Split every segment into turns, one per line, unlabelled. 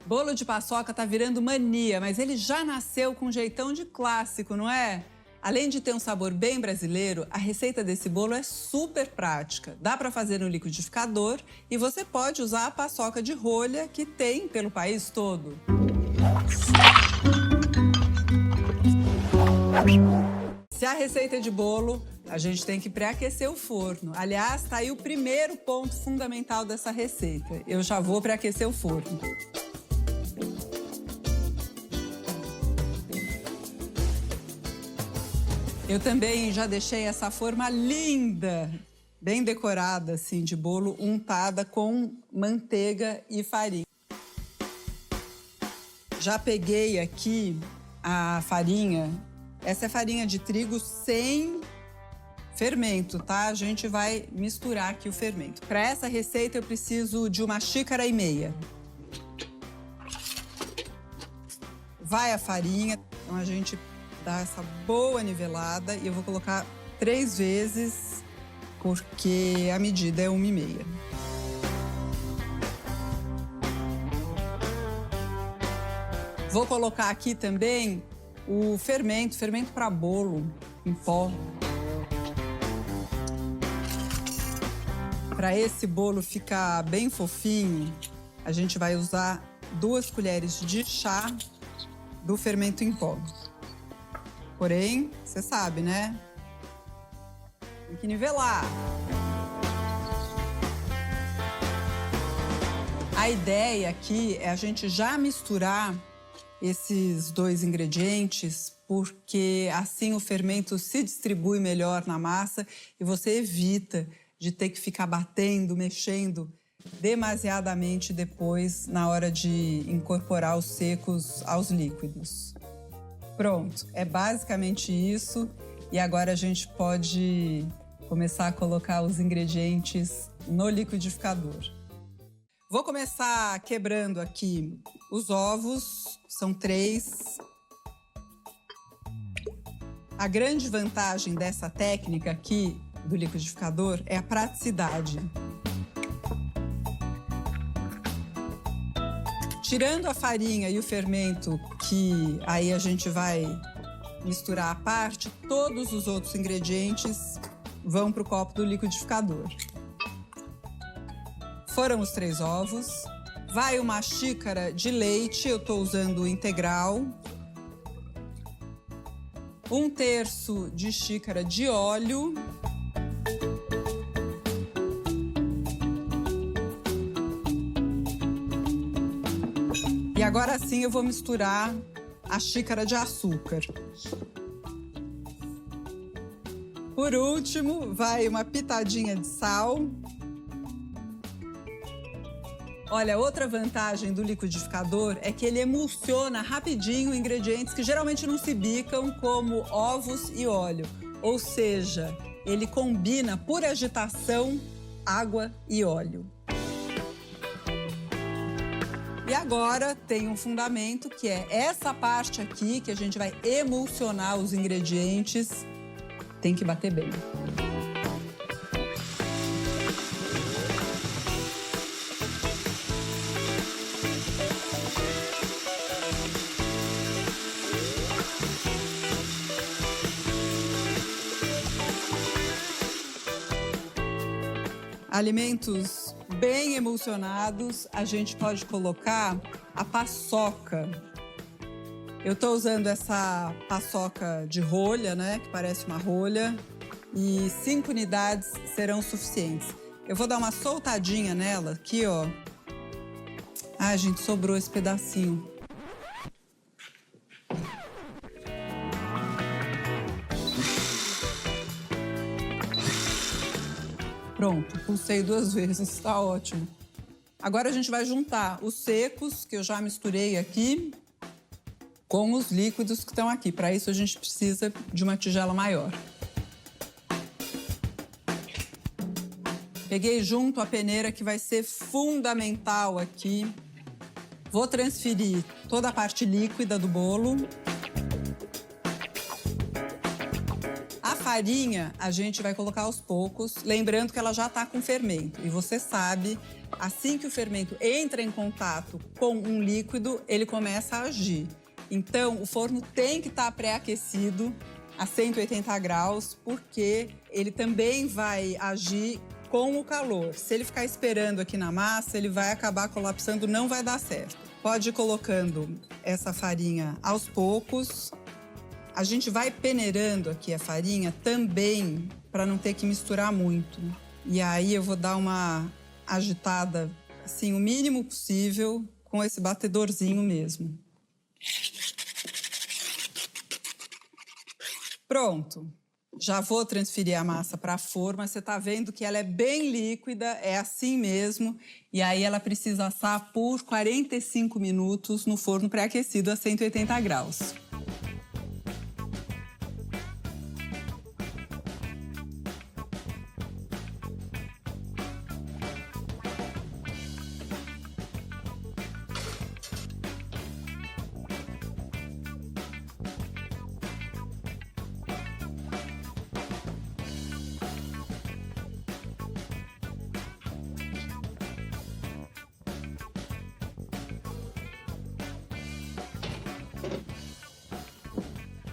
Bolo de paçoca tá virando mania, mas ele já nasceu com um jeitão de clássico, não é? Além de ter um sabor bem brasileiro, a receita desse bolo é super prática. Dá para fazer no liquidificador e você pode usar a paçoca de rolha que tem pelo país todo. Se a receita é de bolo, a gente tem que pré-aquecer o forno. Aliás, tá aí o primeiro ponto fundamental dessa receita. Eu já vou pré-aquecer o forno. Eu também já deixei essa forma linda, bem decorada assim de bolo, untada com manteiga e farinha. Já peguei aqui a farinha. Essa é farinha de trigo sem fermento, tá? A gente vai misturar aqui o fermento. Para essa receita eu preciso de 1,5 xícaras. Vai a farinha, então a gente dá essa boa nivelada e eu vou colocar 3 vezes, porque a medida é 1,5. Vou colocar aqui também o fermento para bolo em pó. Para esse bolo ficar bem fofinho, a gente vai usar 2 colheres de chá do fermento em pó. Porém, você sabe, né? Tem que nivelar. A ideia aqui é a gente já misturar esses 2 ingredientes, porque assim o fermento se distribui melhor na massa e você evita de ter que ficar batendo, mexendo demasiadamente depois na hora de incorporar os secos aos líquidos. Pronto, é basicamente isso. E agora a gente pode começar a colocar os ingredientes no liquidificador. Vou começar quebrando aqui os ovos, são 3. A grande vantagem dessa técnica aqui do liquidificador é a praticidade. Tirando a farinha e o fermento, que aí a gente vai misturar à parte, todos os outros ingredientes vão para o copo do liquidificador. Foram os 3 ovos. Vai 1 xícara de leite, eu estou usando o integral. 1/3 de xícara de óleo. E agora sim eu vou misturar a xícara de açúcar. Por último, vai uma pitadinha de sal. Olha, outra vantagem do liquidificador é que ele emulsiona rapidinho ingredientes que geralmente não se bicam, como ovos e óleo. Ou seja, ele combina por agitação água e óleo. E agora tem um fundamento que é essa parte aqui, que a gente vai emulsionar os ingredientes. Tem que bater bem. Alimentos bem emulsionados, a gente pode colocar a paçoca. Eu estou usando essa paçoca de rolha, né, que parece uma rolha, e 5 unidades serão suficientes. Eu vou dar uma soltadinha nela aqui, ó. Ah, gente, sobrou esse pedacinho. Pronto, pulsei 2 vezes, tá ótimo. Agora a gente vai juntar os secos, que eu já misturei aqui, com os líquidos que estão aqui. Para isso a gente precisa de uma tigela maior. Peguei junto a peneira, que vai ser fundamental aqui. Vou transferir toda a parte líquida do bolo. A farinha a gente vai colocar aos poucos, lembrando que ela já está com fermento. E você sabe Assim que o fermento entra em contato com um líquido, ele começa a agir. Então, o forno tem que estar pré-aquecido a 180 graus, porque ele também vai agir com o calor. Se ele ficar esperando aqui na massa, ele vai acabar colapsando, não vai dar certo. Pode ir colocando essa farinha aos poucos. A gente vai peneirando aqui a farinha também para não ter que misturar muito. E aí eu vou dar uma agitada, assim, o mínimo possível com esse batedorzinho mesmo. Pronto. Já vou transferir a massa para a forma. Você está vendo que ela é bem líquida, é assim mesmo. E aí ela precisa assar por 45 minutos no forno pré-aquecido a 180 graus.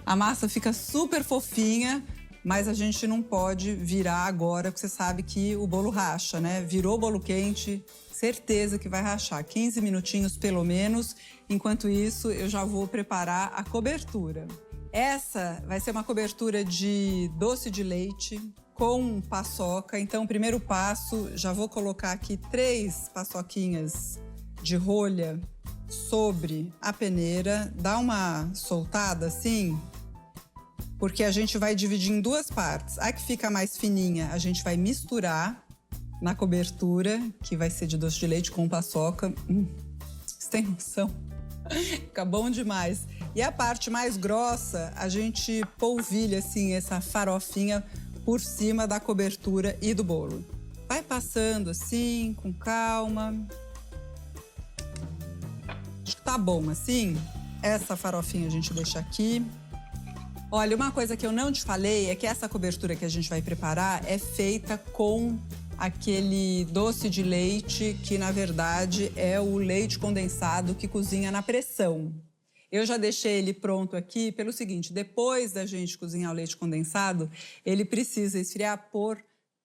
A massa fica super fofinha, mas a gente não pode virar agora, porque você sabe que o bolo racha, né? Virou bolo quente, certeza que vai rachar. 15 minutinhos pelo menos. Enquanto isso, eu já vou preparar a cobertura. Essa vai ser uma cobertura de doce de leite com paçoca. Então, o primeiro passo, já vou colocar aqui 3 paçoquinhas de rolha sobre a peneira. Dá uma soltada assim, porque a gente vai dividir em 2 partes. A que fica mais fininha, a gente vai misturar na cobertura, que vai ser de doce de leite com paçoca. Você tem noção? Fica bom demais. E a parte mais grossa, a gente polvilha, assim, essa farofinha por cima da cobertura e do bolo. Vai passando assim, com calma. Acho que tá bom assim. Essa farofinha a gente deixa aqui. Olha, uma coisa que eu não te falei é que essa cobertura que a gente vai preparar é feita com aquele doce de leite que, na verdade, é o leite condensado que cozinha na pressão. Eu já deixei ele pronto aqui pelo seguinte: depois da gente cozinhar o leite condensado, ele precisa esfriar por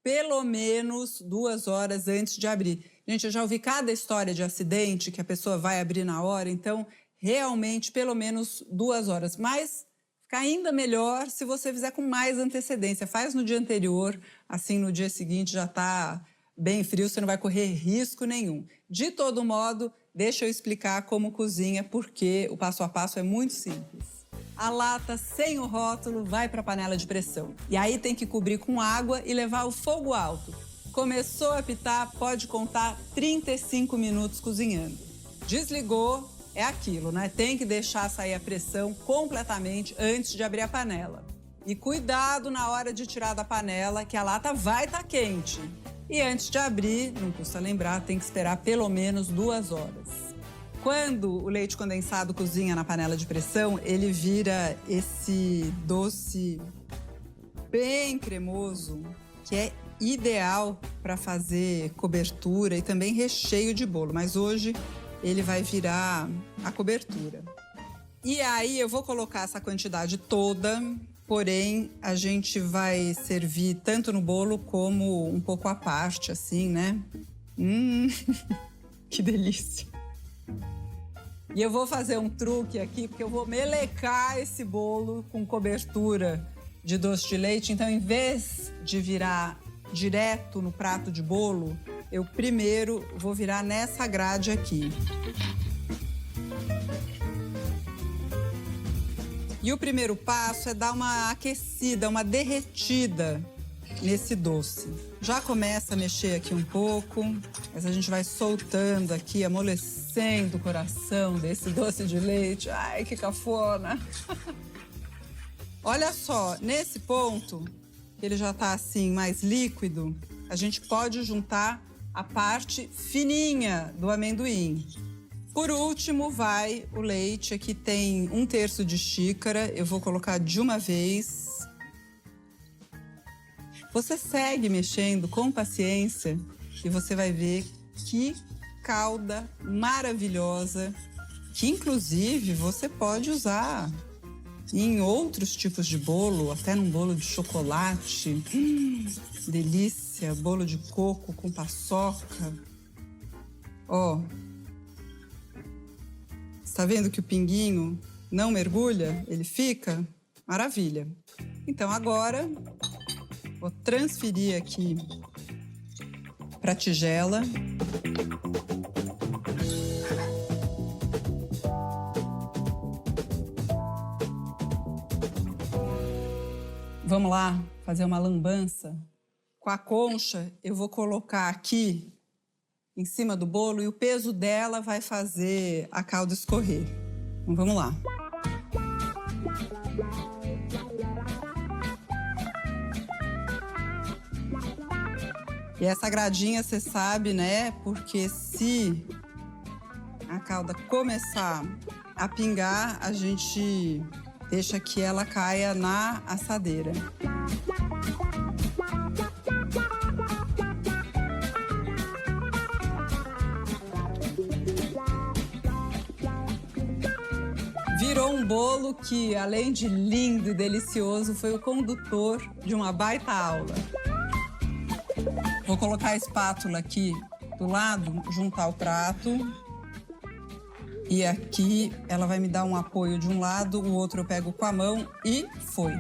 pelo menos 2 horas antes de abrir. Gente, eu já ouvi cada história de acidente que a pessoa vai abrir na hora, então, realmente, pelo menos 2 horas. Mas fica ainda melhor se você fizer com mais antecedência. Faz no dia anterior, assim no dia seguinte já está bem frio, você não vai correr risco nenhum. De todo modo, deixa eu explicar como cozinha, porque o passo a passo é muito simples. A lata sem o rótulo vai para a panela de pressão. E aí tem que cobrir com água e levar o fogo alto. Começou a apitar, pode contar 35 minutos cozinhando. Desligou, é aquilo, né? Tem que deixar sair a pressão completamente antes de abrir a panela. E cuidado na hora de tirar da panela, que a lata vai estar quente. E antes de abrir, não custa lembrar, tem que esperar pelo menos 2 horas. Quando o leite condensado cozinha na panela de pressão, ele vira esse doce bem cremoso, que é ideal para fazer cobertura e também recheio de bolo. Mas hoje ele vai virar a cobertura. E aí eu vou colocar essa quantidade toda, porém a gente vai servir tanto no bolo como um pouco à parte, assim, né? Que delícia! E eu vou fazer um truque aqui, porque eu vou melecar esse bolo com cobertura de doce de leite. Então, em vez de virar direto no prato de bolo, eu primeiro vou virar nessa grade aqui. E o primeiro passo é dar uma aquecida, uma derretida nesse doce. Já começa a mexer aqui um pouco, mas a gente vai soltando aqui, amolecendo o coração desse doce de leite. Ai, que cafona! Olha só, nesse ponto, ele já tá assim mais líquido, a gente pode juntar a parte fininha do amendoim. Por último, vai o leite. Aqui tem 1/3 de xícara. Eu vou colocar de uma vez. Você segue mexendo com paciência e você vai ver que calda maravilhosa, que inclusive você pode usar em outros tipos de bolo, até num bolo de chocolate. Delícia, bolo de coco com paçoca. Ó, está vendo que o pinguinho não mergulha? Ele fica? Maravilha. Então agora, vou transferir aqui para a tigela. Vamos lá fazer uma lambança. Com a concha, eu vou colocar aqui em cima do bolo e o peso dela vai fazer a calda escorrer. Então, vamos lá. E essa gradinha, você sabe, né? Porque se a calda começar a pingar, a gente deixa que ela caia na assadeira. Virou um bolo que, além de lindo e delicioso, foi o condutor de uma baita aula. Vou colocar a espátula aqui do lado, juntar o prato. E aqui ela vai me dar um apoio de um lado, o outro eu pego com a mão e foi.